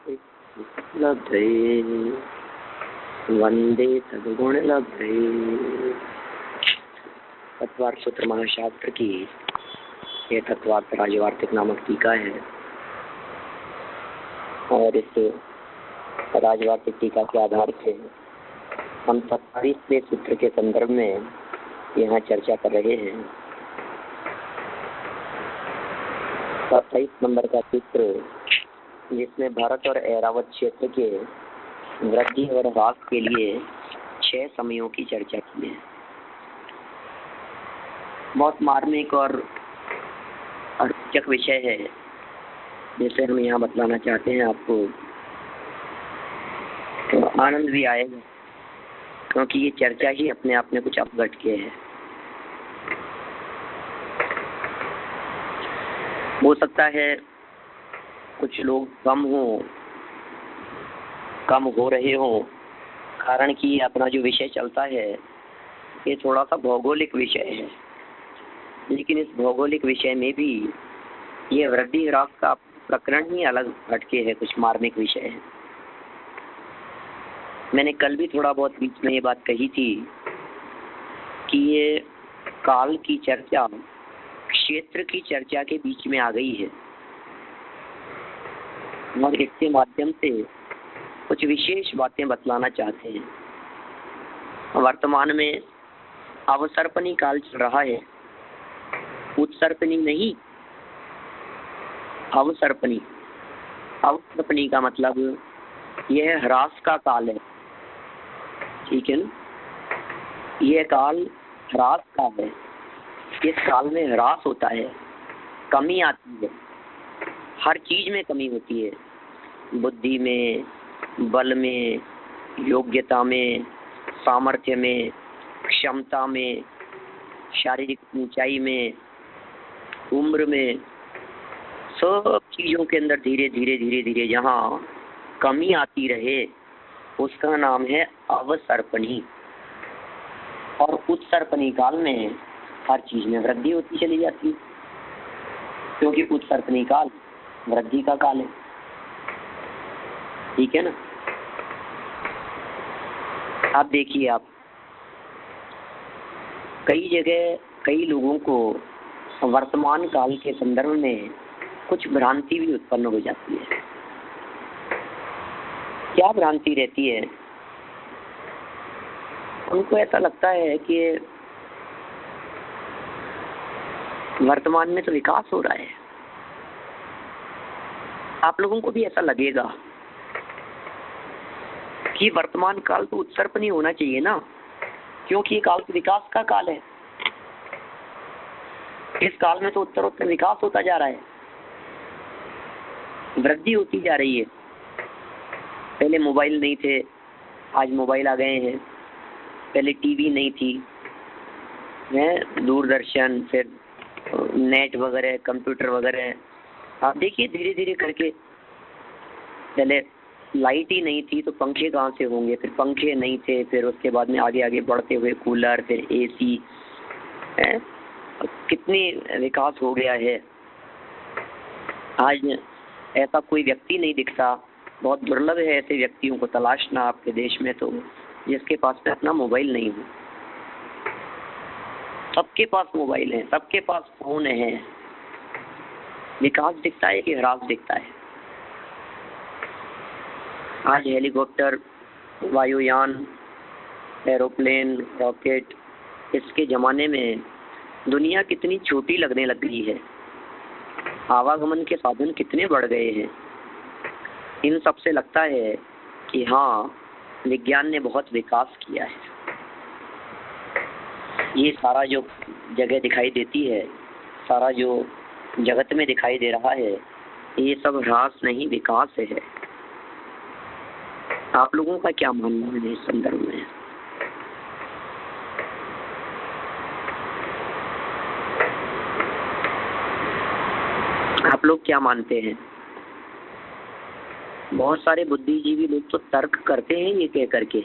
लब्धये वंदे सद्गुणलब्धये। तत्वार्थ सूत्र महाशास्त्र की यह तत्वार्थ राजवार्तिक नामक टीका है और इस राजवार्तिक टीका के आधार से हम 27वें सूत्र के संदर्भ में यहाँ चर्चा कर रहे हैं। 27 नंबर का सूत्र जिसमें भारत और ऐरावत क्षेत्र के वृद्धि और ह्रास के लिए 6 समयों की चर्चा की है। बहुत मार्मिक और रोचक विषय है जिसे हम यहाँ बतलाना चाहते हैं आपको, तो आनंद भी आएगा क्योंकि ये चर्चा ही अपने आप में कुछ अपघट के है। हो सकता है कुछ लोग कम हो रहे हो, कारण कि अपना जो विषय चलता है ये थोड़ा सा भौगोलिक विषय है, लेकिन इस भौगोलिक विषय में भी ये वृद्धि ह्रास का प्रकरण ही अलग हटके है, कुछ मार्मिक विषय है। मैंने कल भी थोड़ा बहुत बीच में ये बात कही थी कि ये काल की चर्चा क्षेत्र की चर्चा के बीच में आ गई है और इसके माध्यम से कुछ विशेष बातें बतलाना चाहते हैं। वर्तमान में अवसर्पणी काल चल रहा है, उत्सर्पणी नहीं, अवसर्पणी। अवसर्पणी का मतलब यह ह्रास का काल है, ठीक है ना। यह काल ह्रास का है, इस काल में ह्रास होता है, कमी आती है, हर चीज में कमी होती है, बुद्धि में, बल में, योग्यता में, सामर्थ्य में, क्षमता में, शारीरिक ऊंचाई में, उम्र में, सब चीजों के अंदर धीरे धीरे जहाँ कमी आती रहे उसका नाम है अवसर्पणी। और उत्सर्पणी काल में हर चीज में वृद्धि होती चली जाती है, क्योंकि उत्सर्पणी काल वृद्धि का काल है, ठीक है ना। आप देखिए, आप कई जगह कई लोगों को वर्तमान काल के संदर्भ में कुछ भ्रांति भी उत्पन्न हो जाती है। क्या भ्रांति रहती है? उनको ऐसा लगता है कि वर्तमान में तो विकास हो रहा है। आप लोगों को भी ऐसा लगेगा कि वर्तमान काल तो उत्सर्पणी होना चाहिए ना, क्योंकि ये काल तो विकास का काल है। इस काल में तो उत्तरोत्तर विकास होता जा रहा है, वृद्धि होती जा रही है। पहले मोबाइल नहीं थे, आज मोबाइल आ गए हैं। पहले टीवी नहीं थी, दूरदर्शन, फिर नेट वगैरह, कंप्यूटर वगैरह। आप देखिए धीरे धीरे करके, पहले लाइट ही नहीं थी तो पंखे कहाँ से होंगे, फिर पंखे नहीं थे, फिर उसके बाद में आगे आगे बढ़ते हुए कूलर, फिर एसी, कितनी विकास हो गया है। आज ऐसा कोई व्यक्ति नहीं दिखता, बहुत दुर्लभ है ऐसे व्यक्तियों को तलाशना आपके देश में, तो जिसके पास में अपना मोबाइल नहीं हो। सबके पास मोबाइल है, सबके पास फोन है। विकास दिखता है कि ह्रास दिखता है? आज हेलीकॉप्टर, वायुयान, एरोप्लेन, रॉकेट, इसके जमाने में दुनिया कितनी छोटी लगने लग गई है, आवागमन के साधन कितने बढ़ गए हैं। इन सब से लगता है कि हाँ, विज्ञान ने बहुत विकास किया है। ये सारा जो जगह दिखाई देती है, सारा जो जगत में दिखाई दे रहा है, ये सब ह्रास नहीं विकास है। आप लोगों का क्या मानना है इस संदर्भ में? आप लोग क्या मानते हैं? बहुत सारे बुद्धिजीवी लोग तो तर्क करते हैं ये कह करके,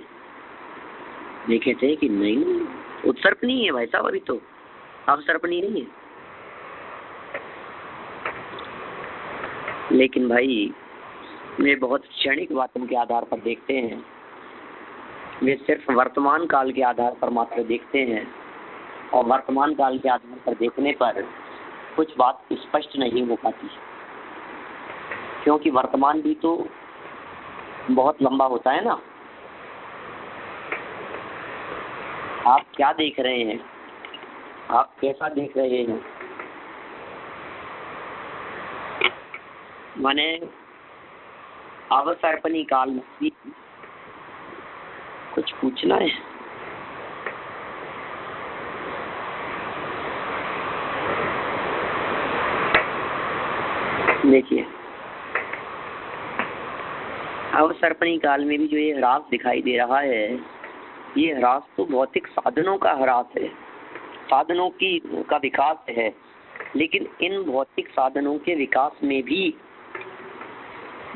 ये कहते हैं कि नहीं, उत्सर्पणी है भाई साहब, अभी तो अवसर्पणी नहीं है। लेकिन भाई वे बहुत क्षणिक बातों के आधार पर देखते हैं, वे सिर्फ वर्तमान काल के आधार पर मात्र देखते हैं, और वर्तमान काल के आधार पर देखने पर कुछ बात स्पष्ट नहीं हो पाती, क्योंकि वर्तमान भी तो बहुत लंबा होता है ना। आप क्या देख रहे हैं, आप कैसा देख रहे हैं, माने अवसर्पणी काल में भी कुछ पूछना है। देखिए, अवसर्पणी काल में भी जो ये ह्रास दिखाई दे रहा है, ये ह्रास तो भौतिक साधनों का ह्रास है, साधनों का विकास है, लेकिन इन भौतिक साधनों के विकास में भी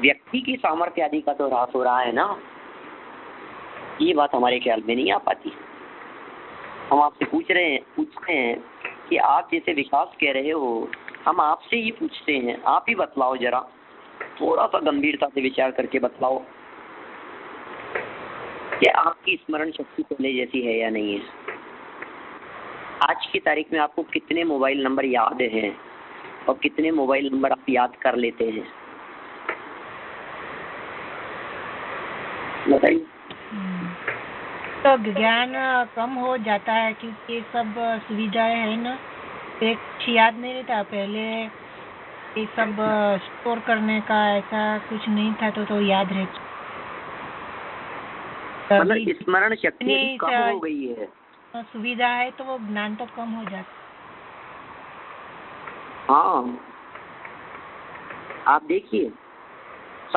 व्यक्ति की सामर्थ्य आदि का तो ह्रास हो रहा है ना। ये बात हमारे ख्याल में नहीं आ पाती। हम आपसे पूछ रहे हैं कि आप जैसे विकास कह रहे हो, हम आपसे ही पूछते हैं, आप ही बतलाओ, जरा थोड़ा सा गंभीरता से विचार करके बतलाओ कि आपकी स्मरण शक्ति पहले जैसी है या नहीं है। आज की तारीख में आपको कितने मोबाइल नंबर याद हैं और कितने मोबाइल नंबर आप याद कर लेते हैं, बताइए। तो ज्ञान कम हो जाता है क्योंकि सब सुविधाएं है ना, एक याद नहीं रहता। पहले ये सब स्टोर करने का ऐसा कुछ नहीं था, तो याद रहता। मतलब स्मरण शक्ति कम हो गई है, सुविधा है तो वो ज्ञान तो कम हो जाता। हाँ, आप देखिए,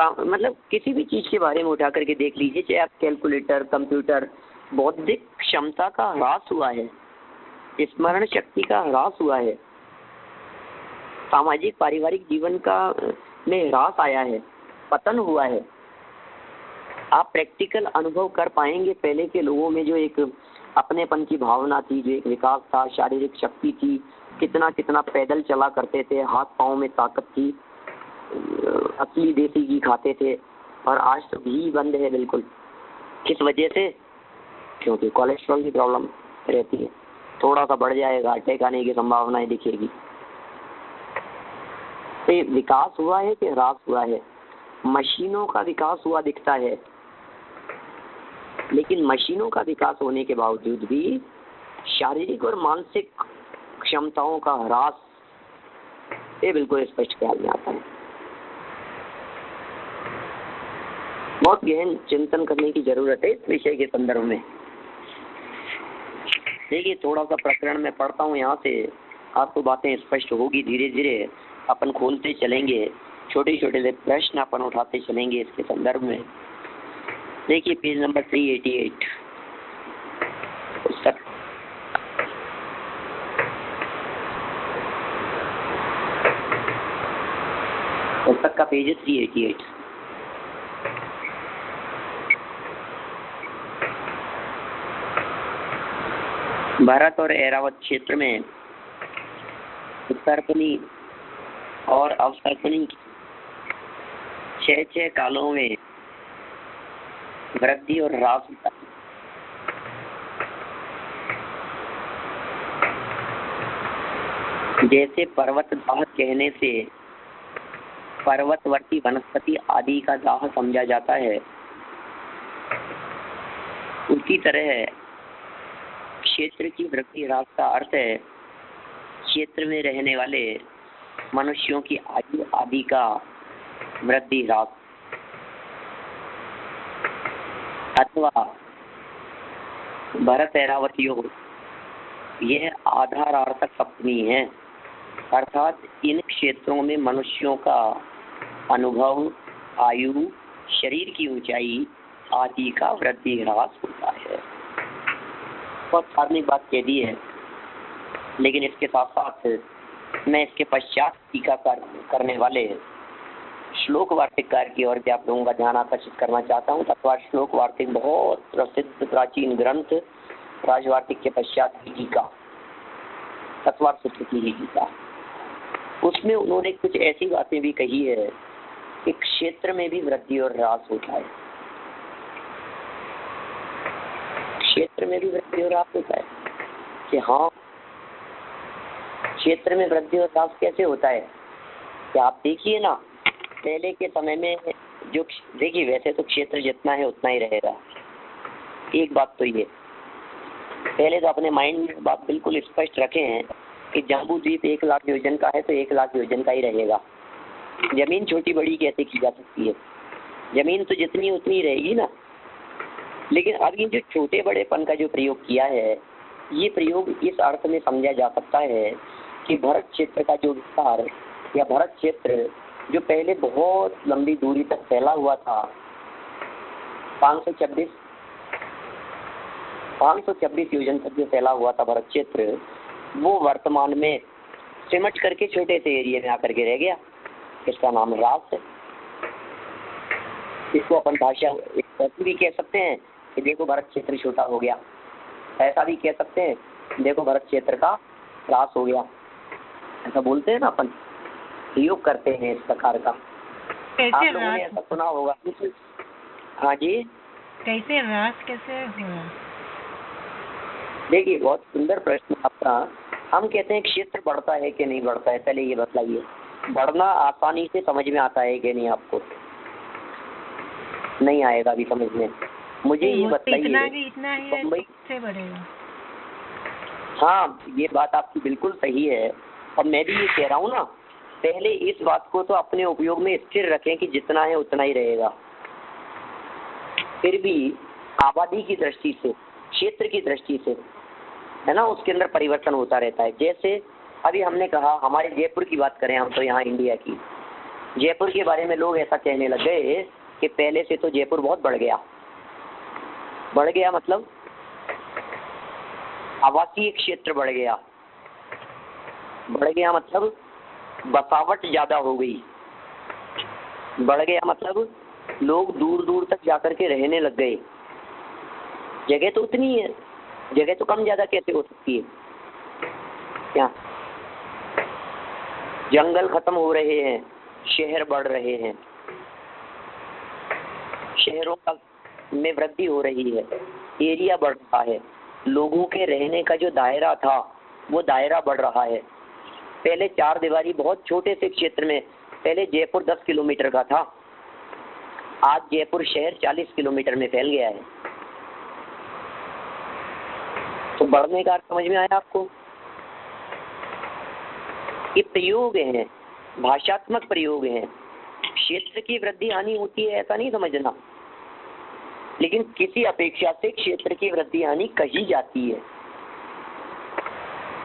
मतलब किसी भी चीज के बारे में उठा करके देख लीजिए, चाहे आप कैलकुलेटर, कंप्यूटर, बौद्धिक क्षमता का ह्रास हुआ है, स्मरण शक्ति का ह्रास हुआ है, सामाजिक पारिवारिक जीवन का में ह्रास आया है, पतन हुआ है। आप प्रैक्टिकल अनुभव कर पाएंगे पहले के लोगों में जो एक अपनेपन की भावना थी, जो एक विकास था, शारीरिक शक्ति थी, कितना कितना पैदल चला करते थे, हाथ पांव में ताकत थी, असली देसी घी खाते थे। और आज तो घी बंद है बिल्कुल। किस वजह से? क्योंकि कोलेस्ट्रॉल की प्रॉब्लम रहती है, थोड़ा सा बढ़ जाएगा, अटैक आने की संभावनाएं दिखेगी। तो ये विकास हुआ है कि ह्रास हुआ है? मशीनों का विकास हुआ दिखता है, लेकिन मशीनों का विकास होने के बावजूद भी शारीरिक और मानसिक क्षमताओं का ह्रास ये बिल्कुल स्पष्ट ख्याल में आता है। बहुत गहन चिंतन करने की जरूरत है इस विषय के संदर्भ में। देखिए, थोड़ा सा प्रकरण में पढ़ता हूँ, यहाँ से आपको बातें स्पष्ट होगी। धीरे धीरे अपन खोलते चलेंगे, छोटे छोटे से प्रश्न अपन उठाते चलेंगे इसके संदर्भ में। देखिए, पेज नंबर 388 पुस्तक, पुस्तक का पेज है 388। भारत और ऐरावत क्षेत्र में उत्तरपनी और अवसर्पणी 6 कालों में वृद्धि और ह्रास होता है। जैसे पर्वत दाह कहने से पर्वतवर्ती वनस्पति आदि का दाह समझा जाता है, उसी तरह क्षेत्र की वृद्धि ह्रास का अर्थ है क्षेत्र में रहने वाले मनुष्यों की आयु आदि का वृद्धि ह्रास, अथवा भरत ऐरावत योग यह आधारार्थक सप्तमी है, अर्थात इन क्षेत्रों में मनुष्यों का अनुभव, आयु, शरीर की ऊंचाई आदि का वृद्धि ह्रास होता है। बहुत सार्वजनिक बात कह दी है, लेकिन इसके साथ साथ मैं इसके पश्चात टीका करने वाले श्लोक वार्तिककार की ओर भी आप लोगों का ध्यान आकर्षित करना चाहता हूँ। तत्वा श्लोक वार्तिक बहुत प्रसिद्ध प्राचीन ग्रंथ, राजवार्तिक के पश्चात की टीका, तत्वार्थ सूत्र की ही टीका, उसमें उन्होंने कुछ ऐसी बातें भी कही है कि क्षेत्र में भी वृद्धि और ह्रास होता है। क्षेत्र में भी वृद्धि और ह्रास होता है कि हाँ, क्षेत्र में वृद्धि और ह्रास कैसे होता है कि आप देखिए ना, पहले के समय में जो देखिए, वैसे तो क्षेत्र जितना है उतना ही रहेगा। एक बात तो ये, पहले तो अपने माइंड में बात बिल्कुल स्पष्ट रखे हैं कि जम्बू द्वीप 1 लाख योजन का है तो 1 लाख योजन का ही रहेगा। जमीन छोटी बड़ी कैसे की जा सकती है? जमीन तो जितनी उतनी रहेगी ना। लेकिन अब ये जो छोटे बड़ेपन का जो प्रयोग किया है, ये प्रयोग इस अर्थ में समझा जा सकता है कि भरत क्षेत्र का जो विस्तार या भरत क्षेत्र जो पहले बहुत लंबी दूरी तक फैला हुआ था, 526 योजन तक जो फैला हुआ था भरत क्षेत्र, वो वर्तमान में सिमट करके छोटे से एरिया में आकर के रह गया। इसका नाम ह्रास है। इसको अपन भाषा ऐसी भी कह सकते हैं कि देखो भरत क्षेत्र छोटा हो गया, ऐसा भी कह सकते हैं देखो भरत क्षेत्र का ह्रास हो गया। ऐसा बोलते हैं ना अपन, प्रयोग करते हैं इस प्रकार का। आप लोगों ने ऐसा सुना होगा। हाँ जी, कैसे ह्रास कैसे हुआ? देखिए, बहुत सुंदर प्रश्न आपका। हम कहते हैं क्षेत्र बढ़ता है कि नहीं बढ़ता है, पहले ये बताइए। बढ़ना आसानी से समझ में आता है कि नहीं? आपको नहीं आएगा अभी समझ में। मुझे ये बताइए, इतना ही बम्बई से बढ़ेगा। हाँ, ये बात आपकी बिल्कुल सही है और मैं भी ये कह रहा हूँ ना, पहले इस बात को तो अपने उपयोग में स्थिर रखें कि जितना है उतना ही रहेगा। फिर भी आबादी की दृष्टि से, क्षेत्र की दृष्टि से, है ना, उसके अंदर परिवर्तन होता रहता है। जैसे अभी हमने कहा, हमारे जयपुर की बात करें हम तो, यहाँ इंडिया की जयपुर के बारे में लोग ऐसा कहने लग गए कि पहले से तो जयपुर बहुत बढ़ गया। बढ़ गया मतलब आवासीय क्षेत्र बढ़ गया। बढ़ गया मतलब बसावट ज्यादा हो गई। बढ़ गया मतलब लोग दूर दूर तक जाकर के रहने लग गए। जगह तो उतनी है, जगह तो कम ज्यादा कैसे हो सकती है? क्या जंगल खत्म हो रहे हैं, शहर बढ़ रहे हैं, शहरों का में वृद्धि हो रही है, एरिया बढ़ रहा है, लोगों के रहने का जो दायरा था वो दायरा बढ़ रहा है। पहले 4 दीवारी बहुत छोटे से क्षेत्र में, पहले जयपुर 10 किलोमीटर का था, आज जयपुर शहर 40 किलोमीटर में फैल गया है। तो बढ़ने का समझ में आया आपको? ये प्रयोग हैं, भाषात्मक प्रयोग हैं। क्षेत्र की वृद्धि हानि होती है ऐसा नहीं समझना, लेकिन किसी अपेक्षा से क्षेत्र की वृद्धि हानि कही जाती है।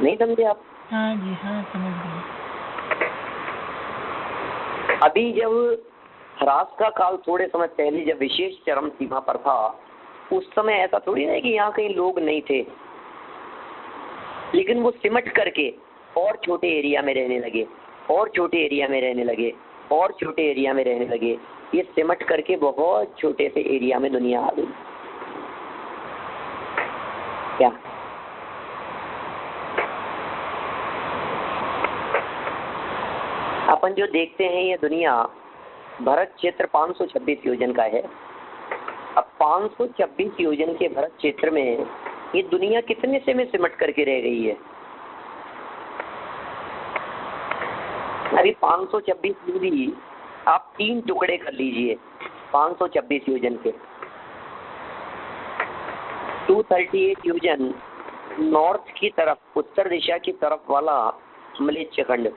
नहीं समझे आप? हाँ जी, हाँ समझ गए। अभी जब ह्रास का काल थोड़े समय पहले जब विशेष चरम सीमा पर था, उस समय ऐसा थोड़ी है कि यहाँ कहीं लोग नहीं थे, लेकिन वो सिमट करके और छोटे एरिया में रहने लगे, और छोटे एरिया में रहने लगे, और छोटे एरिया में रहने लगे। ये सिमट करके बहुत छोटे से एरिया में दुनिया आ गई। क्या अपन जो देखते हैं ये दुनिया, भरत क्षेत्र 526 योजन का है। अब 526 योजन के भरत क्षेत्र में ये दुनिया कितने से में सिमट करके रह गई है? अभी 526 दूरी आप 3 टुकड़े कर लीजिए 526 योजन के। 238 योजन नॉर्थ की तरफ, उत्तर दिशा की तरफ वाला मलेच्छ खंड,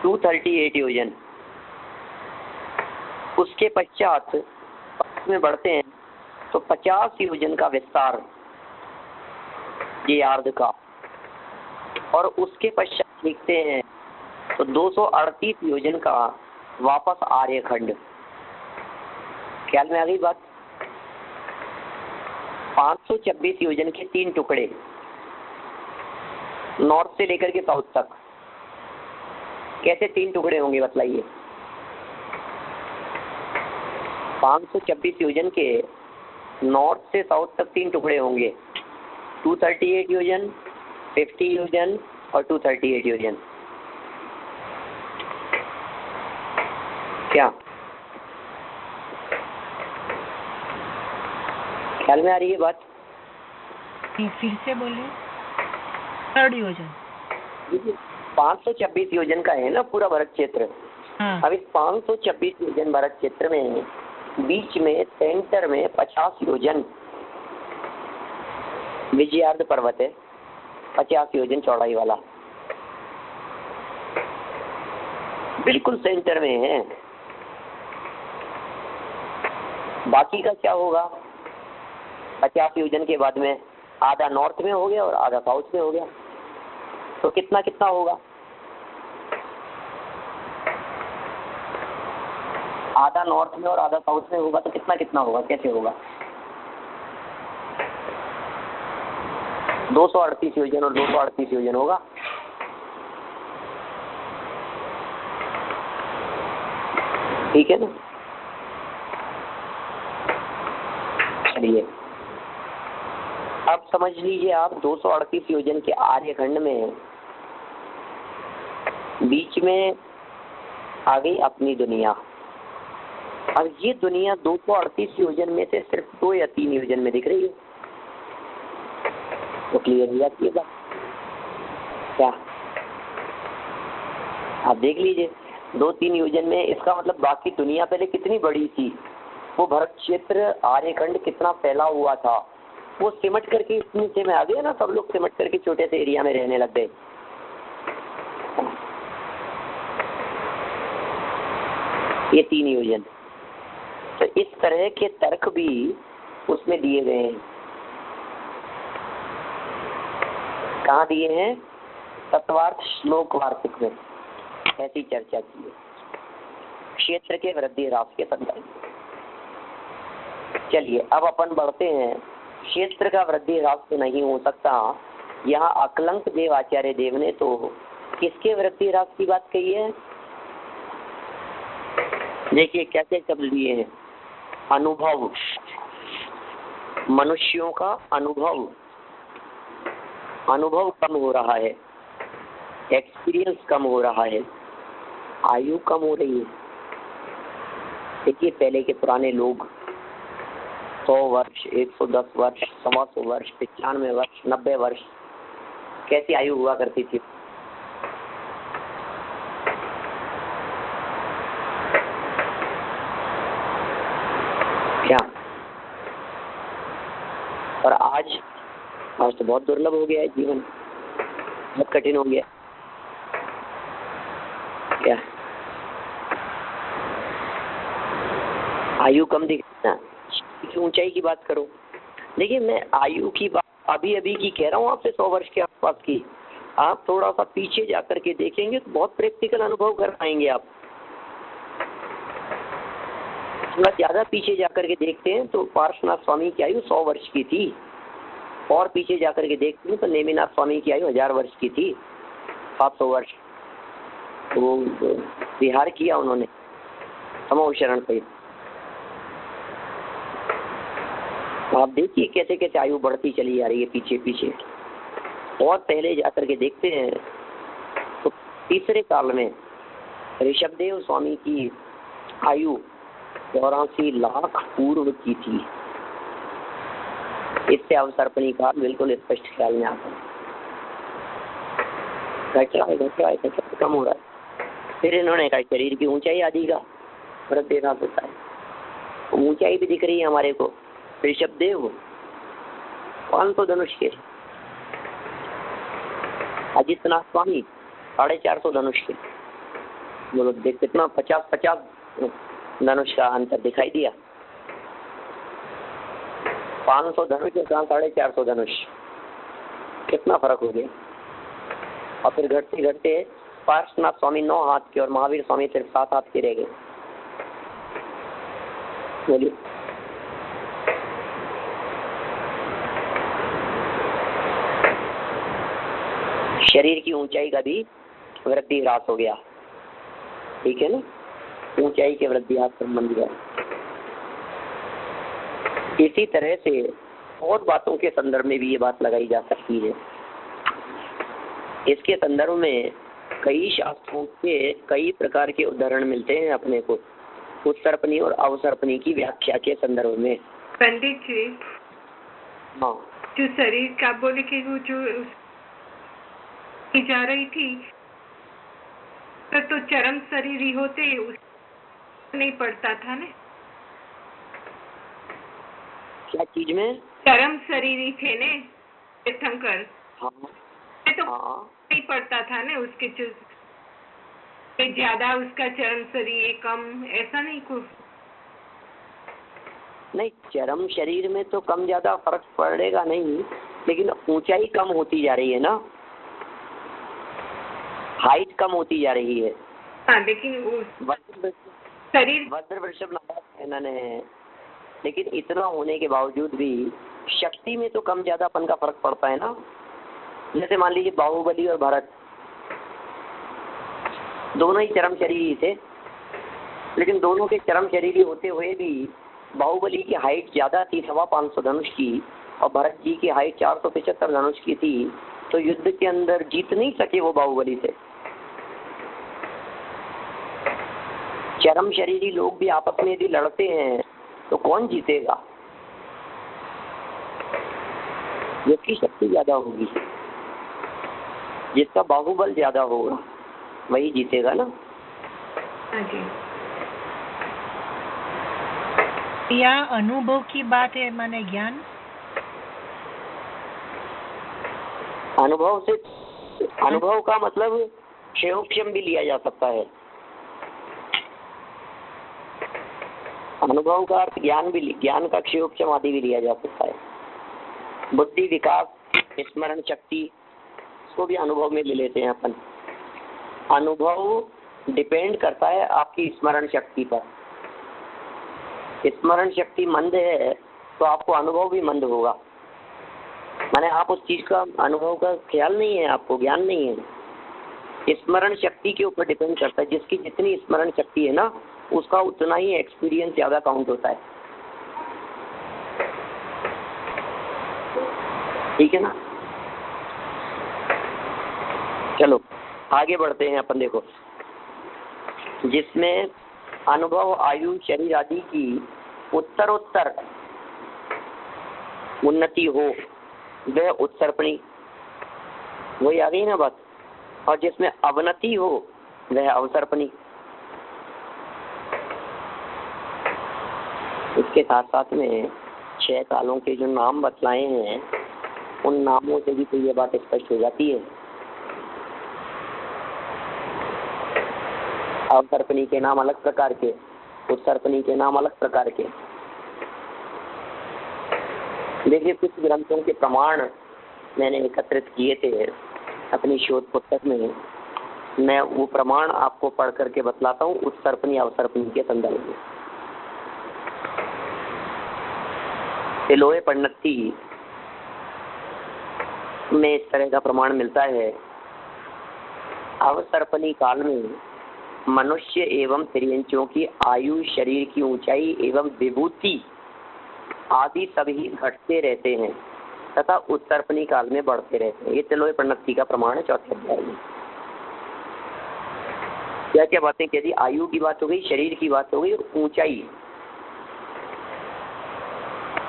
238 योजन। उसके पश्चात में बढ़ते हैं तो 50 योजन का विस्तार ये अर्ध का, और उसके पश्चात देखते हैं तो 238 योजन का वापस आर्यखंड। ख्याल में आ गई बात? 526 योजन के 3 टुकड़े, नॉर्थ से लेकर के साउथ तक। कैसे 3 टुकड़े होंगे बतलाइए? 526 योजन के नॉर्थ से साउथ तक 3 टुकड़े होंगे, 238 योजन, 50 योजन और 238 योजन। क्या ख्याल में आ रही है बात? फिर से बोलिए। 3rd योजन 526 योजन का है ना पूरा भरत क्षेत्र। हाँ। अब इस 526 योजन भरत क्षेत्र में बीच में सेंटर में 50 योजन विजयार्ध पर्वत है, 50 योजन चौड़ाई वाला, बिल्कुल सेंटर में है। बाकी का क्या होगा? 50 योजन के बाद में आधा नॉर्थ में हो गया और आधा साउथ में हो गया, तो कितना कितना होगा? आधा नॉर्थ में और आधा साउथ में होगा तो कितना कितना होगा, कैसे होगा? 238 योजन और 238 योजन होगा। ठीक है ना? चलिए अब समझ लीजिए आप 238 योजन के आर्यखंड में बीच में आ गई अपनी दुनिया। अब ये दुनिया 238 योजन में से सिर्फ 2 या 3 योजन में दिख रही है, तो क्लियर हो जाती है बात। क्या आप देख लीजिए 2-3 योजन में, इसका मतलब बाकी दुनिया पहले कितनी बड़ी थी, वो भरत क्षेत्र आर्यखंड कितना फैला हुआ था, वो सिमट करके इस नीचे में आ गया ना, सब लोग सिमट करके छोटे से एरिया में रहने लग गए। ये 3 योजन, तो इस तरह के तर्क भी उसमें दिए गए हैं। कहाँ दिए हैं? तत्वार्थ श्लोक वार्षिक में ऐसी चर्चा की है, क्षेत्र के वृद्धि ह्रास के संदर्भ। चलिए अब अपन बढ़ते हैं। क्षेत्र का वृद्धि ह्रास तो नहीं हो सकता। यहाँ अकलंक देव आचार्य देव ने तो किसके वृद्धि ह्रास की बात कही है? देखिए कैसे शब्द दिए हैं, अनुभव, मनुष्यों का अनुभव, अनुभव कम हो रहा है, एक्सपीरियंस कम हो रहा है, आयु कम हो रही है। देखिए पहले के पुराने लोग 100 वर्ष, 110 वर्ष, 125 वर्ष, 95 वर्ष, 90 वर्ष, कैसी आयु हुआ करती थी। क्या? और आज तो बहुत दुर्लभ हो गया है, जीवन बहुत कठिन हो गया। क्या आयु कम दिखना, ऊंचाई की बात करो। देखिए मैं आयु की बात अभी अभी की कह रहा हूँ आपसे, 100 वर्ष के आसपास की। आप थोड़ा सा पीछे जाकर के देखेंगे तो बहुत प्रैक्टिकल अनुभव कर पाएंगे आप। थोड़ा ज्यादा पीछे जाकर के देखते हैं तो पार्श्वनाथ स्वामी की आयु 100 वर्ष की थी, और पीछे जाकर के देखते हैं तो नेमिनाथ स्वामी की आयु 1000 वर्ष की थी, 700 वर्ष। वो विहार किया उन्होंने समूह शरण से। आप देखिए कैसे कैसे आयु बढ़ती चली जा रही है पीछे पीछे। और पहले जाकर के देखते हैं तो तीसरे काल में ऋषभदेव स्वामी की आयु 84 लाख पूर्व की थी। इससे अवसर्पणी काल बिल्कुल स्पष्ट ख्याल में आता है। घट रहा है, कम हो रहा है। फिर इन्होंने कहा शरीर की ऊंचाई आदि का वृद्धि ह्रास होता है। ऊंचाई भी दिख रही है हमारे को। ऋषभदेव 500 धनुष के, अजितनाथ स्वामी 450 धनुष के। बोलो देख कितना 50-50 धनुष का अंतर दिखाई दिया। 500 धनुष और 450 धनुष, कितना फर्क हो गया। और फिर घटते घटते पार्श्वनाथ स्वामी 9 हाथ के और महावीर स्वामी सिर्फ 7 हाथ के रह गए। बोलिए शरीर की ऊंचाई का भी वृद्धि ह्रास हो गया। ठीक है ना, ऊंचाई के वृद्धि ह्रास संबंधी है। इसी तरह से और बातों के संदर्भ में भी ये बात लगाई जा सकती है। इसके संदर्भ में कई शास्त्रों के कई प्रकार के उदाहरण मिलते हैं अपने को। उत्तरपनी और अवसर्पणी की व्याख्या के संदर्भ में। पंडित जी, हाँ, जो शरीर का बोले कि वो जो की जा रही थी तो चरम शरीर ही होते, नहीं पड़ता था ना? क्या चीज में? चरम शरीर ही थे ने तीर्थंकर। हाँ, तो हाँ, नहीं पड़ता था ना उसके जो ज्यादा उसका चरम शरीर कम, ऐसा नहीं कुछ? नहीं, चरम शरीर में तो कम ज्यादा फर्क पड़ेगा नहीं, लेकिन ऊंचाई कम होती जा रही है ना, हाइट कम होती जा रही है। हाँ, लेकिन शरीर वज्र वृषभ नामक इन्होंने है, लेकिन इतना होने के बावजूद भी शक्ति में तो कम ज्यादा अपन का फर्क पड़ता है ना। जैसे मान लीजिए बाहुबली और भरत दोनों ही चरम शरीरी थे, लेकिन दोनों के चरम शरीरी होते हुए भी बाहुबली की हाइट ज्यादा थी 550 धनुष की, और भरत जी की हाइट 475 धनुष की थी, तो युद्ध के अंदर जीत नहीं सके वो बाहुबली से। चरम शरीरी लोग भी आपस में यदि लड़ते हैं तो कौन जीतेगा? जिसकी शक्ति ज्यादा होगी, जिसका बाहुबल ज्यादा होगा, वही जीतेगा ना। या अनुभव की बात है, माने ज्ञान? अनुभव का मतलब क्षेयोक्षम भी लिया जा सकता है। अनुभव का अर्थ ज्ञान का क्षेयोक्षम आदि भी लिया जा सकता है। बुद्धि, विकास, स्मरण शक्ति, इसको भी अनुभव में ले लेते हैं अपन। अनुभव डिपेंड करता है आपकी स्मरण शक्ति पर। स्मरण शक्ति मंद है तो आपको अनुभव भी मंद होगा, माने आप उस चीज का अनुभव का ख्याल नहीं है, आपको ज्ञान नहीं है। स्मरण शक्ति के ऊपर डिपेंड करता है, जिसकी जितनी स्मरण शक्ति है ना, उसका उतना ही एक्सपीरियंस ज्यादा काउंट होता है। ठीक है ना? चलो आगे बढ़ते हैं अपन। देखो, जिसमें अनुभव, आयु, शरीर आदि की उत्तरोत्तर उन्नति हो वह उत्तरपणी, वही आ गई ना बात। और जिसमें अवनति हो वह अवसर्पणी। इसके साथ साथ में 6 कालों के जो नाम बतलाए हैं, उन नामों से भी तो ये बात स्पष्ट हो जाती है। अवसर्पणी के नाम अलग प्रकार के, उत्तरपणी के नाम अलग प्रकार के। देखिए, कुछ ग्रंथों के प्रमाण मैंने एकत्रित किए थे अपनी शोध पुस्तक में, मैं वो प्रमाण आपको पढ़ करके बतलाता हूँ उत्तरपणी अवसर्पणी के संदर्भ में। तिलोए पंडिती में इस तरह का प्रमाण मिलता है। अवसर्पणी काल में मनुष्य एवं त्रियंचों की आयु, शरीर की ऊंचाई एवं विभूति आदि सभी घटते रहते हैं तथा उत्तरपणी काल में बढ़ते रहते हैं। ये तिलोए पंडिती का प्रमाण है 4थे अध्याय में। क्या क्या बातें कह दी? आयु की बात हो गई, शरीर की बात हो गई, ऊंचाई।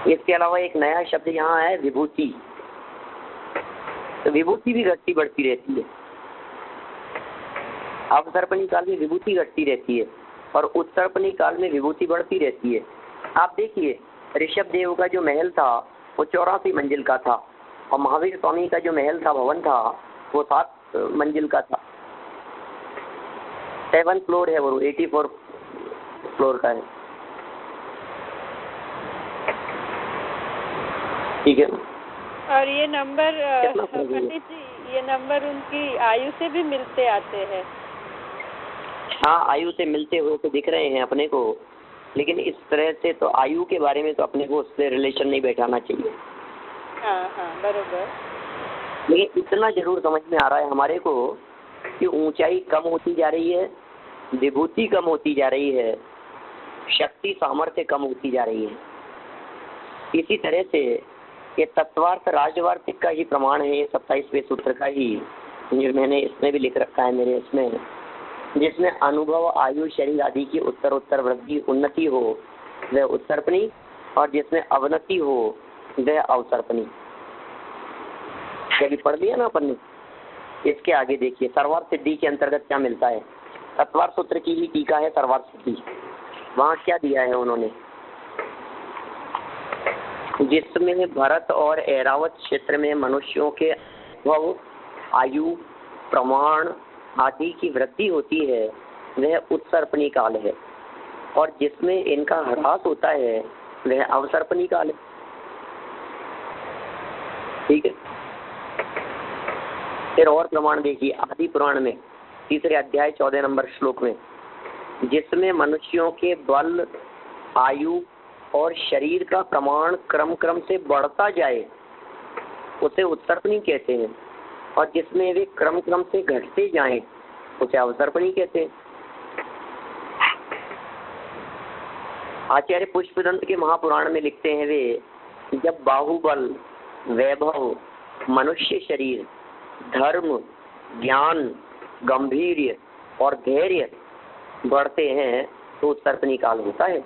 इसके अलावा एक नया शब्द यहाँ है विभूति। तो विभूति भी घटती बढ़ती रहती है। अवसर्पणी काल में विभूति घटती रहती है और उत्तरपणी काल में विभूति बढ़ती रहती है। आप देखिए, ऋषभ देव का जो महल था वो 84 मंजिल का था, और महावीर स्वामी का जो महल था, भवन था, वो 7 मंजिल का था। 7 फ्लोर है, वो 84 फ्लोर का है। ठीक है। और ये नंबर पंडित जी, ये नंबर उनकी आयु से भी मिलते आते हैं? हाँ, आयु से मिलते हुए तो दिख रहे हैं अपने को, लेकिन इस तरह से तो आयु के बारे में तो अपने को उससे रिलेशन नहीं बैठाना चाहिए। हाँ हाँ, बरोबर। लेकिन इतना जरूर समझ में आ रहा है हमारे को कि ऊंचाई कम होती जा रही है, विभूति कम होती जा रही है, शक्ति सामर्थ्य कम होती जा रही है। इसी तरह से ये तत्वार्थ राजवार्तिक का ही प्रमाण है, 27वें सूत्र का ही, जो मैंने इसमें भी लिख रखा है मेरे इसमें, जिसमें अनुभव, आयु, शरीर आदि की उत्तरोत्तर वृद्धि उन्नति हो वह उत्सर्पणी, और जिसमें अवनति हो वह अवसर्पणी। यदि पढ़ लिया ना अपन ने। इसके आगे देखिए सर्वार्थ सिद्धि के अंतर्गत क्या मिलता है। तत्वार्थ सूत्र की ही टीका है सर्वार्थ सिद्धि। वहां क्या दिया है उन्होंने, जिसमें भरत और ऐरावत क्षेत्र में मनुष्यों के अनुभव, आयु, प्रमाण आदि की वृद्धि होती है वह उत्सर्पणी काल है, और जिसमें इनका ह्रास होता है वह अवसर्पणी काल है। ठीक है। फिर और प्रमाण देखिए आदि पुराण में 3 अध्याय 14 नंबर श्लोक में, जिसमें मनुष्यों के बल, आयु और शरीर का प्रमाण क्रम क्रम से बढ़ता जाए उसे उत्सर्पणी कहते हैं, और जिसमें वे क्रम क्रम से घटते जाएं उसे अवसर्पणी कहते हैं। आचार्य पुष्पदंत के महापुराण में लिखते हैं वे, जब बाहुबल, वैभव, मनुष्य शरीर, धर्म, ज्ञान, गंभीर्य और धैर्य बढ़ते हैं तो उत्सर्पणी काल होता है,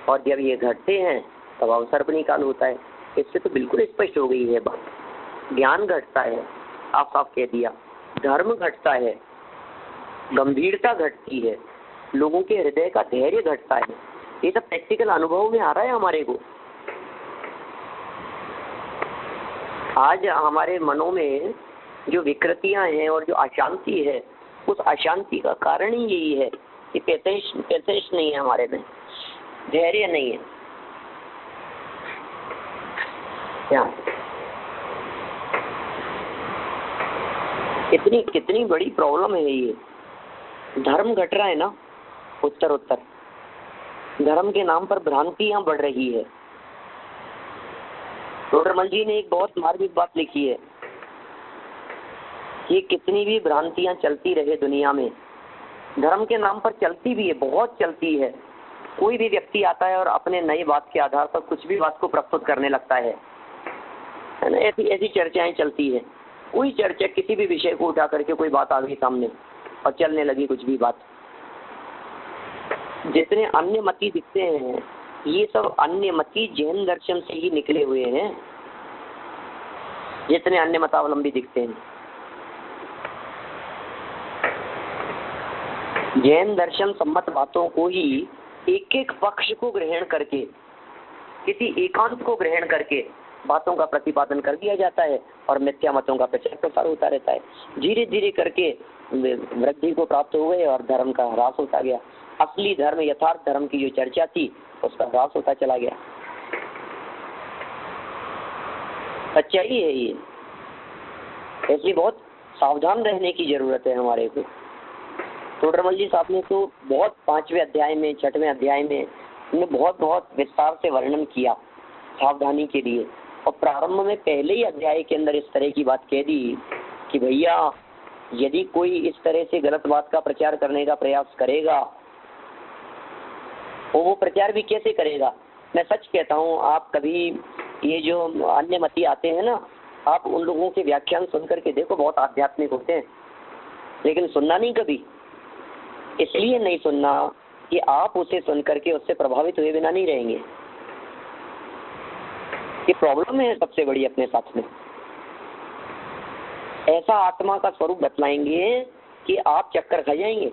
और जब ये घटते हैं तब अवसर्पणी काल होता है। इससे तो बिल्कुल स्पष्ट हो गई है बात। ज्ञान घटता है, आप साफ कह दिया, धर्म घटता है, गंभीरता घटती है, लोगों के हृदय का धैर्य घटता है। ये सब प्रैक्टिकल अनुभव में आ रहा है हमारे को। आज हमारे मनों में जो विकृतियां हैं और जो अशांति है, उस अशांति का कारण ही यही है कि पेशेंस नहीं है हमारे में, धैर्य नहीं है। क्या कितनी बड़ी प्रॉब्लम है ये। धर्म घट रहा है ना उत्तर, धर्म के नाम पर भ्रांतियां बढ़ रही है। टोडरमल जी ने एक बहुत मार्मिक बात लिखी है कि कितनी भी भ्रांतियां चलती रहे दुनिया में, धर्म के नाम पर चलती भी है, बहुत चलती है। कोई भी व्यक्ति आता है और अपने नई बात के आधार पर कुछ भी बात को प्रस्तुत करने लगता है ना। ऐसी चर्चाएं चलती है। कोई चर्चा किसी भी विषय को उठा करके कोई बात आ गई सामने और चलने लगी कुछ भी बात। जितने अन्य मती दिखते हैं ये सब अन्य मती जैन दर्शन से ही निकले हुए हैं। जितने अन्य मतावलंबी दिखते हैं, जैन दर्शन सम्मत बातों को ही एक एक पक्ष को ग्रहण करके, किसी एकांत को ग्रहण करके बातों का प्रतिपादन कर दिया जाता है और मिथ्या मतों का प्रचार प्रसार होता रहता है। धीरे धीरे करके वृद्धि को प्राप्त हो गए और धर्म का ह्रास होता गया। असली धर्म, यथार्थ धर्म की जो चर्चा थी उसका ह्रास होता चला गया। सच्चाई है ये। इसलिए बहुत सावधान रहने की जरूरत है हमारे को। टोडरमल जी साहब ने तो बहुत 5वें अध्याय में, 6वें अध्याय में बहुत विस्तार से वर्णन किया सावधानी के लिए। और प्रारंभ में पहले ही अध्याय के अंदर इस तरह की बात कह दी कि भैया यदि कोई इस तरह से गलत बात का प्रचार करने का प्रयास करेगा तो वो प्रचार भी कैसे करेगा। मैं सच कहता हूँ, आप कभी ये जो अन्य मती आते हैं ना, आप उन लोगों के व्याख्यान सुन करके देखो, बहुत आध्यात्मिक होते हैं, लेकिन सुनना नहीं कभी। इसलिए नहीं सुनना कि आप उसे सुन करके उससे प्रभावित हुए बिना नहीं रहेंगे। ये प्रॉब्लम है सबसे बड़ी अपने साथ में। ऐसा आत्मा का स्वरूप बतलाएंगे कि आप चक्कर खा जाएंगे।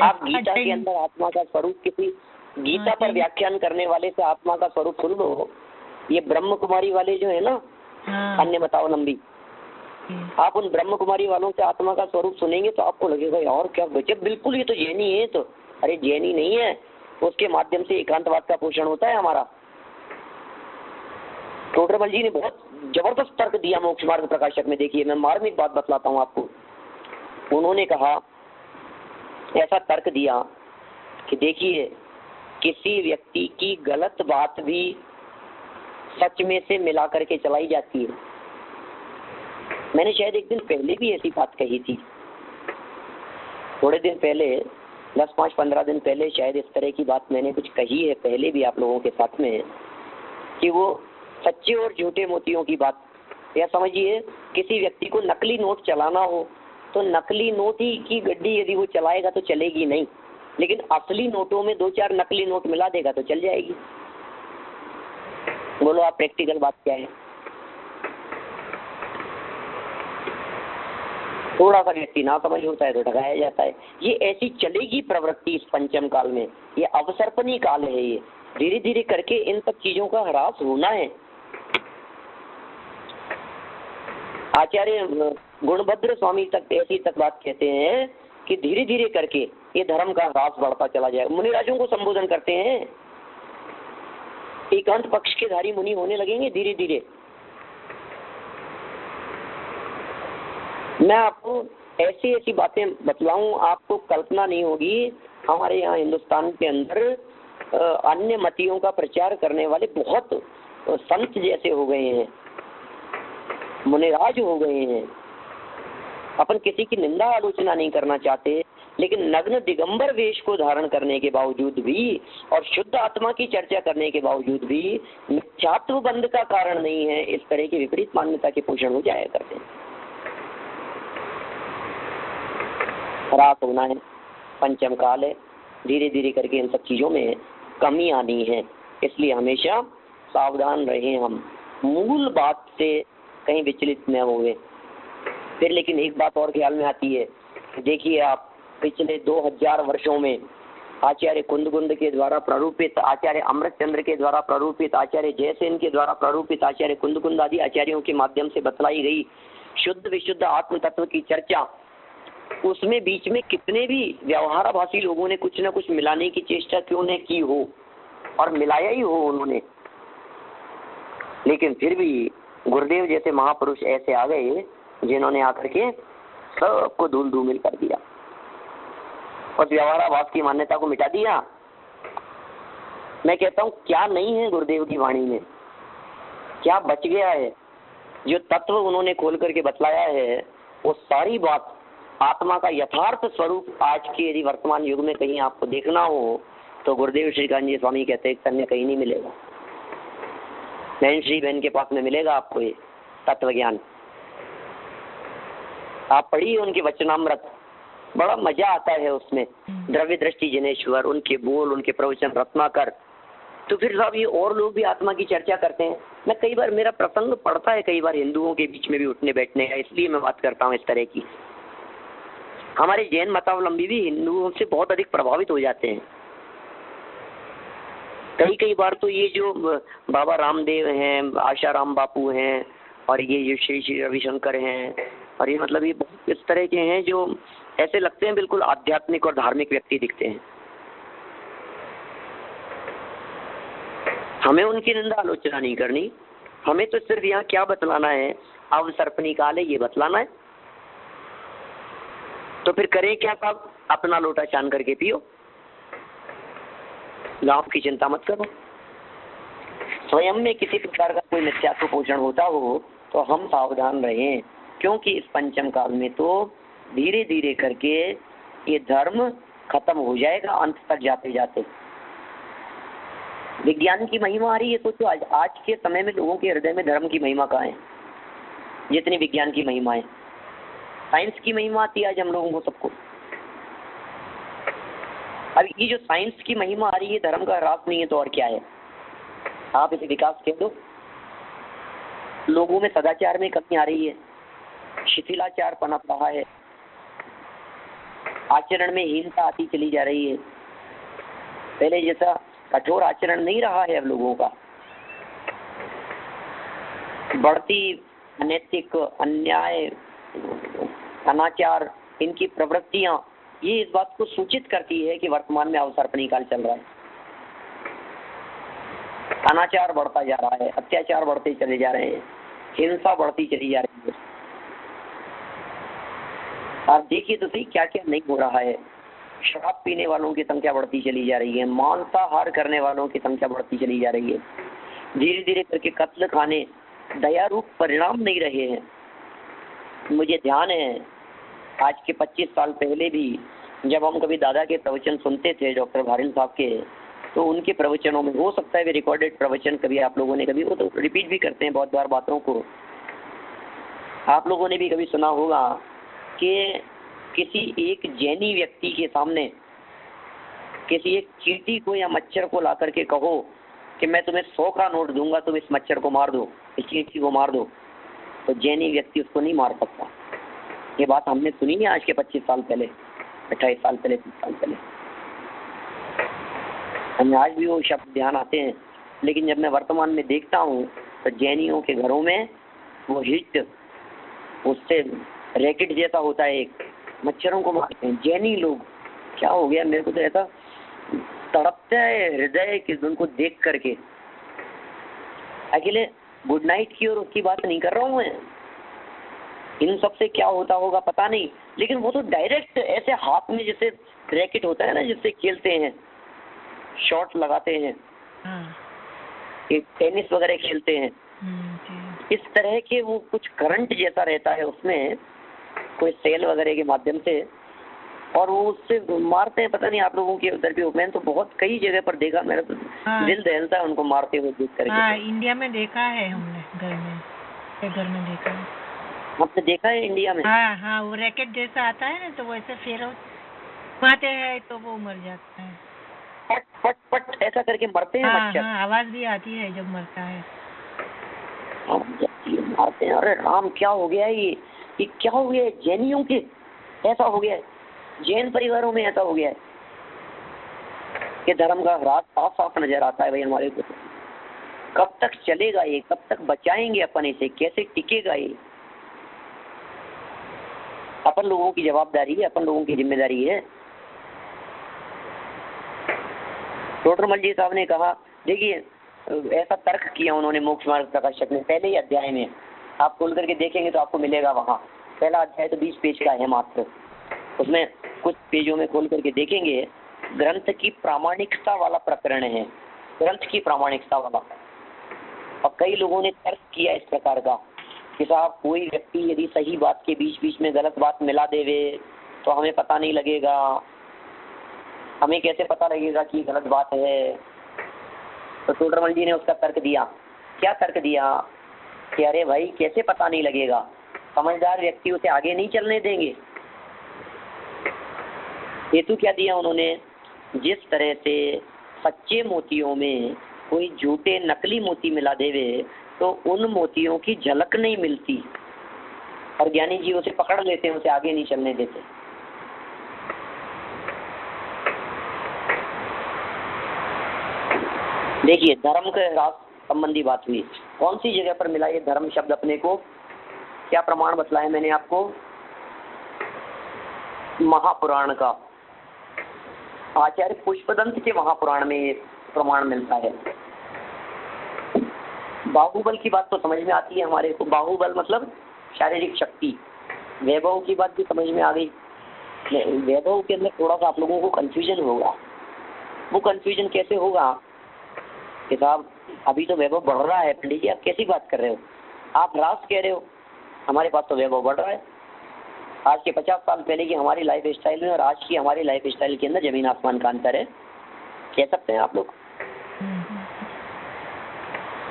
आप गीता के अंदर आत्मा का स्वरूप, किसी गीता पर व्याख्यान करने वाले से आत्मा का स्वरूप सुन लो। ये ब्रह्म कुमारी वाले जो है ना, अन्य मतावलंबी, आप उन ब्रह्म कुमारी वालों से आत्मा का स्वरूप सुनेंगे तो आपको लगेगा यार क्या गजब, बिल्कुल ये तो जैनी है। तो अरे जैनी नहीं है, उसके माध्यम से एकांतवाद का पोषण होता है हमारा। टोडरमल जी ने बहुत जबरदस्त तर्क दिया मोक्ष मार्ग प्रकाशक में। देखिए मैं मार्मिक बात बतलाता हूँ आपको। उन्होंने कहा, ऐसा तर्क दिया कि देखिए किसी व्यक्ति की गलत बात भी सच में से मिला करके चलाई जाती है। मैंने शायद एक दिन पहले भी ऐसी बात कही थी, थोड़े दिन पहले, 10-15 दिन पहले शायद इस तरह की बात मैंने कुछ कही है पहले भी आप लोगों के साथ में, कि वो सच्चे और झूठे मोतियों की बात, या समझिए किसी व्यक्ति को नकली नोट चलाना हो तो नकली नोट ही की गड्डी यदि वो चलाएगा तो चलेगी नहीं, लेकिन असली नोटों में 2-4 नकली नोट मिला देगा तो चल जाएगी। बोलो आप प्रैक्टिकल बात क्या है? थोड़ा सा व्यक्ति ना समझ होता है तो ठगाया जाता है। ये ऐसी चलेगी प्रवृत्ति इस पंचम काल में। ये अवसर्पणी काल है। ये धीरे धीरे करके इन सब चीजों का ह्रास होना है। आचार्य गुणभद्र स्वामी तक ऐसी तक बात कहते हैं कि धीरे धीरे करके ये धर्म का ह्रास बढ़ता चला जाएगा। मुनिराजों को संबोधन करते हैं, एकांत पक्ष के धारी मुनि होने लगेंगे धीरे धीरे। मैं आपको ऐसी ऐसी बातें बतलाऊं, आपको कल्पना नहीं होगी। हमारे यहाँ हिंदुस्तान के अंदर अन्य मतियों का प्रचार करने वाले बहुत संत जैसे हो गए हैं, मुनिराज हो गए हैं। अपन किसी की निंदा आलोचना नहीं करना चाहते, लेकिन नग्न दिगंबर वेश को धारण करने के बावजूद भी और शुद्ध आत्मा की चर्चा करने के बावजूद भी मिथ्यात्व बंध का कारण नहीं है। इस तरह की विपरीत मान्यता के पोषण हो जाया करते हैं। ह्रास होना है, पंचम काल है, धीरे धीरे करके इन सब चीजों में कमी आनी है। इसलिए हमेशा सावधान रहें, हम मूल बात से कहीं विचलित न होवे। फिर लेकिन एक बात और ख्याल में आती है, देखिए आप पिछले 2000 वर्षों में आचार्य कुंदगुंद के द्वारा प्ररूपित, आचार्य अमृतचंद्र के द्वारा प्ररूपित, आचार्य जयसेन के द्वारा प्ररूपित, आचार्य कुंदगुंद आदि आचार्यों के माध्यम से बतलाई गई शुद्ध विशुद्ध आत्म तत्व की चर्चा, उसमें बीच में कितने भी व्यवहाराभासी लोगों ने कुछ न कुछ मिलाने की चेष्टा क्यों न की हो, और मिलाया ही हो उन्होंने, लेकिन फिर भी गुरुदेव जैसे महापुरुष ऐसे आ गए जिन्होंने आकर के सबको धूल धूमिल कर दिया और व्यवहाराभास की मान्यता को मिटा दिया। मैं कहता हूँ क्या नहीं है गुरुदेव की वाणी में, क्या बच गया है? जो तत्व उन्होंने खोल करके बतलाया है वो सारी बात आत्मा का यथार्थ स्वरूप आज के यदि वर्तमान युग में कहीं आपको देखना हो तो गुरुदेव श्रीकांत जी स्वामी कहते हैं अन्य कहीं नहीं मिलेगा। नैन श्री बहन के पास में मिलेगा आपको ये तत्व ज्ञान। आप पढ़िए उनके वचनामृत, बड़ा मजा आता है उसमें। द्रव्य दृष्टि जिनेश्वर, उनके बोल, उनके प्रवचन रत्नाकर। तो फिर साहब ये और लोग भी आत्मा की चर्चा करते हैं। मैं कई बार, मेरा प्रसंग पड़ता है कई बार हिंदुओं के बीच में भी उठने बैठने का, इसलिए मैं बात करता हूँ इस तरह की। हमारे जैन मतावलंबी भी हिंदुओं से बहुत अधिक प्रभावित हो जाते हैं। कई बार तो ये जो बाबा रामदेव हैं, आशाराम बापू हैं, और ये जो श्री श्री रविशंकर हैं, और ये मतलब ये बहुत इस तरह के हैं जो ऐसे लगते हैं बिल्कुल आध्यात्मिक और धार्मिक व्यक्ति दिखते हैं। हमें उनकी निंदा आलोचना नहीं करनी, हमें तो सिर्फ यहाँ क्या बतलाना है, अवसर्पणी काल है ये बतलाना है। तो फिर करें क्या साहब? अपना लोटा छान करके पियो, गांव की चिंता मत करो। स्वयं में किसी प्रकार का कोई मिथ्यात्व पोषण होता हो तो हम सावधान रहें, क्योंकि इस पंचम काल में तो धीरे धीरे करके ये धर्म खत्म हो जाएगा अंत तक जाते जाते। विज्ञान की महिमा आ रही है, सोचो आज के समय में लोगों के हृदय में धर्म की महिमा कहाँ है जितनी विज्ञान की महिमा है। साइंस की महिमा आती है आज हम लोगों को सबको। अब ये जो साइंस की महिमा आ रही है, धर्म का ह्रास नहीं है तो और क्या है? आप इसे विकास कह दो। लोगों में सदाचार में कमी आ रही है, शिथिलाचार पनप रहा है, आचरण में हीनता आती चली जा रही है। पहले जैसा कठोर आचरण नहीं रहा है अब लोगों का। बढ़ती अनैतिक, अन्याय, अनाचार, इनकी प्रवृत्तियां ये इस बात को सूचित करती है कि वर्तमान में अवसर्पणी काल चल रहा है। अनाचार बढ़ता जा रहा है, अत्याचार बढ़ते चले जा रहे हैं, हिंसा बढ़ती चली जा रही है। आप देखिए तो सही क्या क्या नहीं हो रहा है। शराब पीने वालों की संख्या बढ़ती चली जा रही है, मांसाहार करने वालों की संख्या बढ़ती चली जा रही है। धीरे धीरे करके कत्ल खाने दया रूप परिणाम नहीं रहे हैं। मुझे ध्यान है आज के 25 साल पहले भी जब हम कभी दादा के प्रवचन सुनते थे डॉक्टर भारिल साहब के, तो उनके प्रवचनों में हो सकता है वे रिकॉर्डेड प्रवचन कभी आप लोगों ने कभी, वो तो रिपीट भी करते हैं बहुत बार बातों को, आप लोगों ने भी कभी सुना होगा कि किसी एक जैनी व्यक्ति के सामने किसी एक चींटी को या मच्छर को ला करके कहो कि मैं तुम्हें 100 का नोट दूंगा, तुम इस मच्छर को मार दो, इस चींटी को मार दो, तो जैनी व्यक्ति उसको नहीं मार सकता। ये बात हमने सुनी है आज के 25 साल पहले, 28 साल पहले, 30 साल पहले। हमें आज भी वो शब्द ध्यान आते हैं, लेकिन जब मैं वर्तमान में देखता हूँ तो जैनियों के घरों में वो हिट उससे रैकेट जैसा होता है, एक मच्छरों को मारते हैं जैनी लोग। क्या हो गया, मेरे को तो ऐसा तड़पता है हृदय कि उनको देख करके। अकेले गुड नाइट की और उसकी बात नहीं कर रहा हूँ मैं, इन सब से क्या होता होगा पता नहीं, लेकिन वो तो डायरेक्ट ऐसे हाथ में जैसे रैकेट होता है ना, जिससे खेलते हैं, शॉट लगाते हैं, एक टेनिस वगैरह खेलते हैं, इस तरह के वो कुछ करंट जैसा रहता है उसमें, कोई सेल वगैरह के माध्यम से, और वो उससे मारते हैं। पता नहीं आप लोगों के उधर भी, मैंने तो बहुत कई जगह पर देखा, मेरा तो दिल दहलता है उनको मारते हुए देख करके। इंडिया में देखा है हमने, घर में देखा है। आपने देखा है इंडिया में? हाँ, वो रैकेट जैसा आता है ना, तो वैसे फिर घुमाते हैं तो वो मर जाता है, पट पट पट ऐसा करके मरते हैं मच्छर। आवाज भी आती है जब मरता है। मारते हैं। अरे राम, क्या हो गया ये क्या हो गया है? जैनियों के ऐसा हो गया है, जैन परिवारों में ऐसा हो गया है कि धर्म का ह्रास साफ साफ नजर आता है भाई हमारे को। कब तक चलेगा ये, कब तक बचाएंगे अपन इसे, कैसे टिकेगा ये? अपन लोगों की जवाबदारी है, अपन लोगों की जिम्मेदारी है। टोडरमल जी साहब ने कहा, देखिए ऐसा तर्क किया उन्होंने मोक्ष मार्ग प्रकाशक ने पहले ही अध्याय में, आप खोल करके देखेंगे तो आपको मिलेगा वहाँ। पहला अध्याय तो 20 पेज का है मात्र, उसमें कुछ पेजों में खोल करके देखेंगे, ग्रंथ की प्रामाणिकता वाला प्रकरण है, ग्रंथ की प्रामाणिकता वाला। और कई लोगों ने तर्क किया इस प्रकार का कि साहब कोई व्यक्ति यदि सही बात के बीच बीच में गलत बात मिला देवे तो हमें पता नहीं लगेगा, हमें कैसे पता लगेगा कि गलत बात है? तो टोडरमल जी ने उसका तर्क दिया। क्या तर्क दिया कि अरे भाई कैसे पता नहीं लगेगा, समझदार व्यक्ति उसे आगे नहीं चलने देंगे। हेतु क्या दिया उन्होंने, जिस तरह से सच्चे मोतियों में कोई झूठे नकली मोती मिला देवे तो उन मोतियों की झलक नहीं मिलती, और ज्ञानी जी उसे पकड़ लेते हैं, उसे आगे नहीं चलने देते। देखिए धर्म के ह्रास संबंधी बात हुई, कौन सी जगह पर मिला ये धर्म शब्द अपने को? क्या प्रमाण बतलाया मैंने आपको? महापुराण का, आचार्य पुष्पदंत के महापुराण में ये प्रमाण मिलता है। बाहुबल की बात तो समझ में आती है हमारे को, बाहुबल मतलब शारीरिक शक्ति। वैभव की बात भी समझ में आ गई। वैभव के अंदर थोड़ा सा आप लोगों को कंफ्यूजन होगा। वो कंफ्यूजन कैसे होगा कि साहब अभी तो वैभव बढ़ रहा है, पंडित जी आप कैसी बात कर रहे हो, आप ह्रास कह रहे हो, हमारे पास तो वैभव बढ़ रहा है। आज के 50 साल पहले की हमारी लाइफ स्टाइल में और आज की हमारी लाइफ स्टाइल के अंदर जमीन आसमान का अंतर है, कह सकते हैं आप लोग?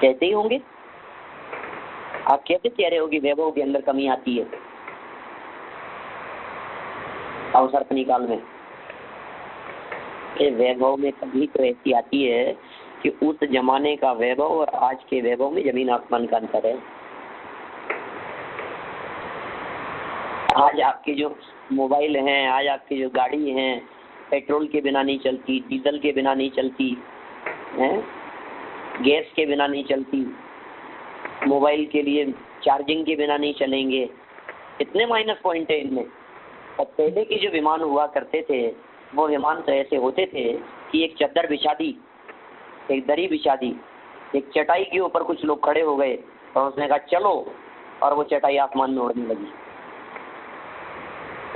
कहते ही होंगे। आप कैसे कह रहे हो कि वैभव के अंदर कमी आती है अवसर्पणी काल में? वैभव में कभी तो ऐसी आती है कि उस जमाने का वैभव और आज के वैभव में जमीन आसमान का अंतर है। आज आपके जो मोबाइल हैं, आज आपकी जो गाड़ी हैं, पेट्रोल के बिना नहीं चलती, डीजल के बिना नहीं चलती हैं, गैस के बिना नहीं चलती, मोबाइल के लिए चार्जिंग के बिना नहीं चलेंगे। इतने माइनस पॉइंट है इनमें। और पहले के जो विमान हुआ करते थे वो विमान तो ऐसे होते थे कि एक चादर बिछा दी, एक दरी बिछा दी, एक चटाई के ऊपर कुछ लोग खड़े हो गए और उसने कहा चलो, और वो चटाई आसमान में उड़ने लगी।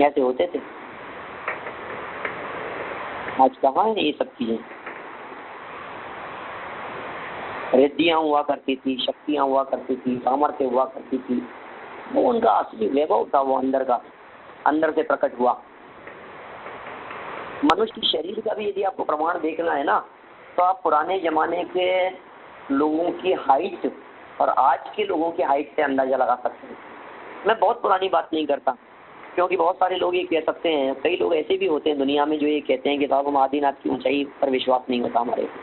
ऐसे होते थे। आज कहाँ है ये सब चीजें? रिद्धियां हुआ करती थी, शक्तियां हुआ करती थी, सामर्थ्य हुआ करती थी, वो उनका असली वैभव था, वो अंदर का, अंदर से प्रकट हुआ। मनुष्य शरीर का भी यदि आपको प्रमाण देखना है ना, तो आप पुराने जमाने के लोगों की हाइट और आज के लोगों की हाइट से अंदाजा लगा सकते हैं। मैं बहुत पुरानी बात नहीं करता, क्योंकि बहुत सारे लोग ये कह सकते हैं, कई लोग ऐसे भी होते हैं दुनिया में जो ये कहते हैं कि साहब हम आदिनाथ की ऊंचाई पर विश्वास नहीं होता हमारे को,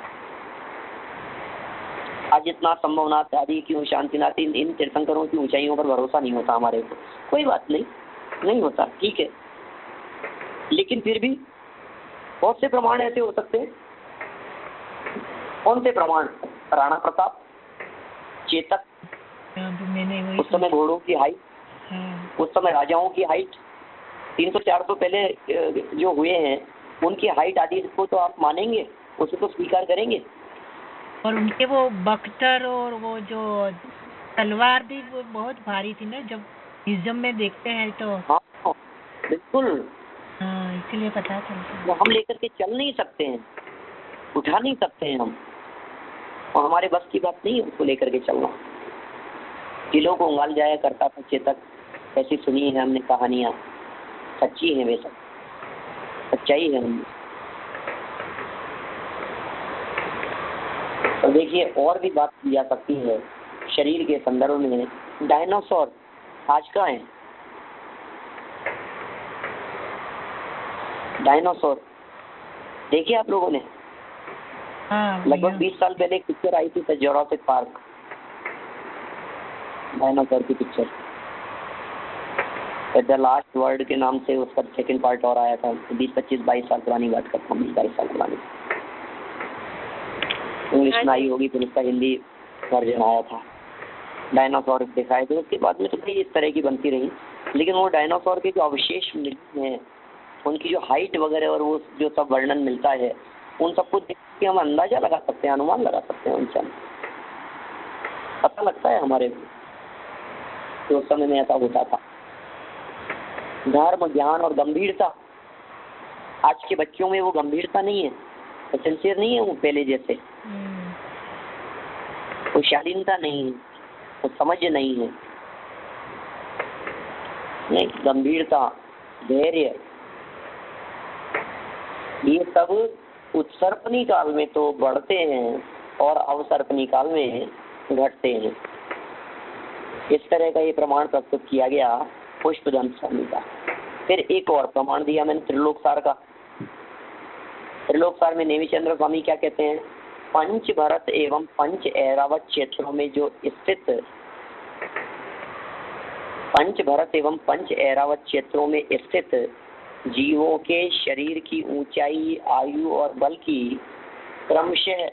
आदित्यनाथ, संभवनाथ आदि की, शांतिनाथ, इन तीर्थंकरों की ऊंचाइयों पर भरोसा नहीं होता हमारे को। कोई बात नहीं, नहीं होता, ठीक है, लेकिन फिर भी बहुत से प्रमाण ऐसे हो सकते हैं। कौन से प्रमाण? राणा प्रताप, चेतक, मैंने उस समय घोड़ों की हाइट, उस समय राजाओं की हाइट, 300-400 पहले जो हुए हैं उनकी हाइट आदि को तो आप मानेंगे, उसे तो स्वीकार करेंगे। और उनके वो बख्तर और वो जो तलवार भी वो बहुत भारी थी ना, जब म्यूजियम में देखते हैं तो। हाँ बिल्कुल, हाँ, इसलिए पता चलता वो हम लेकर के चल नहीं सकते हैं, उठा नहीं सकते हैं हम, और हमारे बस की बात नहीं है उसको लेकर के चलना। किलों को उंगाल जाया करता था चेतक, ऐसी सुनी है हमने कहानियाँ, सच्ची है, वे सब सच्चाई है हमने। तो देखिए और भी बात की जा सकती है शरीर के संदर्भ में। डायनासोर आज का है, डायनासोर देखिए आप लोगों ने? हाँ, लगभग 20 साल पहले एक पिक्चर आई थी जुरासिक पार्क, डायनासोर की पिक्चर, द लास्ट वर्ल्ड के नाम से उसका सेकंड पार्ट और आया था। 20-25-22 साल पुरानी बात करता हूँ, 20-22 साल पुरानी, इंग्लिश में आई होगी, फिर उसका हिंदी वर्जन आया था। डायनासोर दिखाए थे, उसके बाद में तो कई इस तरह की बनती रही, लेकिन वो डायनासोर के जो अवशेष मिलते हैं, उनकी जो हाइट वगैरह और वो जो सब वर्णन मिलता है, उन सबको देख के हम अंदाजा लगा सकते हैं, अनुमान लगा सकते हैं, उनसे पता लगता है हमारे तो उस समय में ऐसा होता था। धर्म, ज्ञान और गंभीरता, आज के बच्चों में वो गंभीरता नहीं है, तो सिंसियर नहीं है वो पहले जैसे, वो शालीनता नहीं है, वो समझ नहीं है, नहीं, गंभीरता, धैर्य, ये सब उत्सर्पणी काल में तो बढ़ते हैं और अवसर्पणी काल में घटते हैं। इस तरह का ये प्रमाण प्रस्तुत किया गया पुष्पदंत स्वामी का। फिर एक और प्रमाण दिया मैंने त्रिलोकसार का। त्रिलोकसार में नेमिचंद्र स्वामी क्या कहते हैं? पंच भरत एवं पंच ऐरावत क्षेत्रों में जो स्थित, पंच भरत एवं पंच ऐरावत क्षेत्रों में स्थित जीवों के शरीर की ऊंचाई, आयु और बल की क्रमशः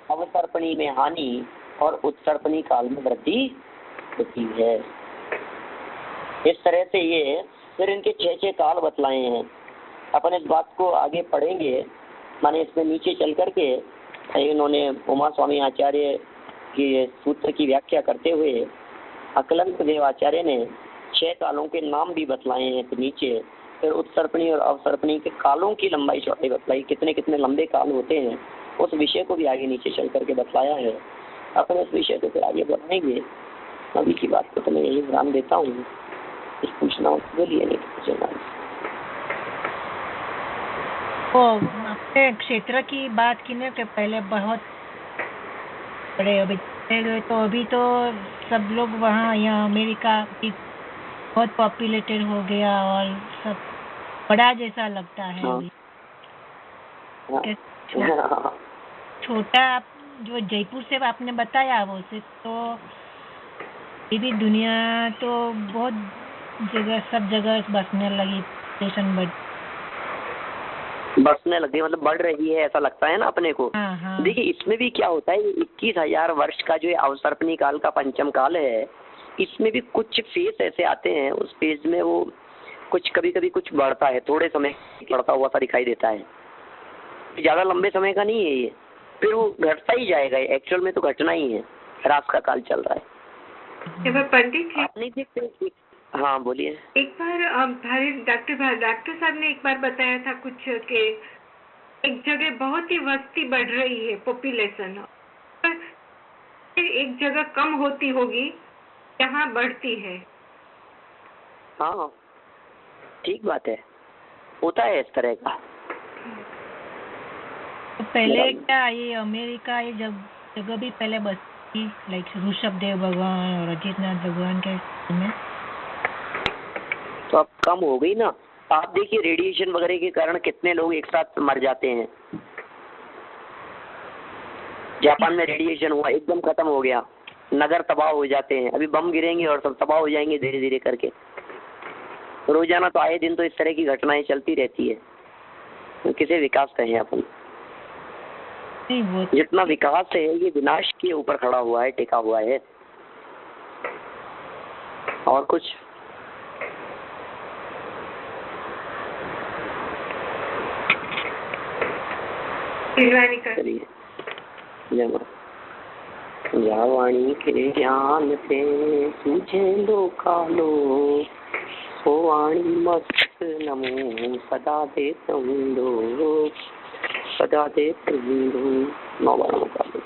अवसर्पणी में हानि और उत्सर्पणी काल में वृद्धि होती है। इस तरह से ये फिर इनके 6 काल बतलाए हैं। अपन इस बात को आगे पढ़ेंगे, माने इसमें नीचे चल करके इन्होंने उमा स्वामी आचार्य के सूत्र की व्याख्या करते हुए अकलंक देव आचार्य ने 6 कालों के नाम भी बतलाए हैं। फिर नीचे फिर उत्सर्पणी और अवसर्पणी के कालों की लंबाई चौड़ाई बतलाई, कितने कितने लंबे काल होते हैं, उस विषय को भी आगे नीचे चल करके बतलाया है। अपन उस विषय को फिर आगे बढ़ाएंगे। अभी की बात को तो मैं यही ध्यान देता हूँ, कुछ पूछना हो बोलिए, नहीं तो पूछना। वो अपने क्षेत्र की बात की ना कि पहले बहुत बड़े, अभी तो अभी तो सब लोग वहाँ यहाँ अमेरिका की बहुत पॉपुलेटेड हो गया और सब बड़ा जैसा लगता है। हाँ। अभी छोटा जो जयपुर से आपने बताया वो से तो ये भी दुनिया तो बहुत जगह, सब जगह बसने लगी, स्टेशन बसने लगी, मतलब बढ़ रही है ऐसा लगता है ना अपने को। हाँ, हाँ। देखिए इसमें भी क्या होता है, 21,000 वर्ष का जो अवसर्पणी काल का पंचम काल है, इसमें भी कुछ फेज ऐसे आते हैं, उस फेज में वो कुछ कभी कभी कुछ बढ़ता है, थोड़े समय बढ़ता हुआ सा दिखाई देता है, ज्यादा लंबे समय का नहीं है ये, फिर वो घटता ही जाएगा। एक्चुअल में तो घटना ही है, ह्रास का काल चल रहा है। पंडित जी आप नहीं देखते? हाँ बोलिए। एक बार डॉक्टर साहब ने एक बार बताया था कुछ के एक जगह बहुत ही वस्ती बढ़ रही है, पॉपुलेशन, एक जगह कम होती होगी, यहाँ बढ़ती है। हाँ ठीक बात है, होता है इस तरह का। तो पहले क्या ये अमेरिका ये जगह भी पहले बसती, लाइक ऋषभ देव भगवान और अजितनाथ भगवान के में, तो आप कम हो गई ना, आप देखिए रेडिएशन वगैरह के कारण कितने लोग एक साथ मर जाते हैं। जापान में रेडिएशन हुआ, एकदम खत्म हो गया, नगर तबाह हो जाते हैं। अभी बम गिरेंगे और सब तबाह हो जाएंगे धीरे धीरे करके। रोजाना तो आए दिन तो इस तरह की घटनाएं चलती रहती है। तो किसे विकास कहें अपन? जितना विकास है ये विनाश के ऊपर खड़ा हुआ है, टिका हुआ है। और कुछ? चलिए, वाणी के ज्ञान से सूझे लो कालो, सो वाणी मस्त नमो सदा दे तुम दो, सदा दे तुम दो। 9 बार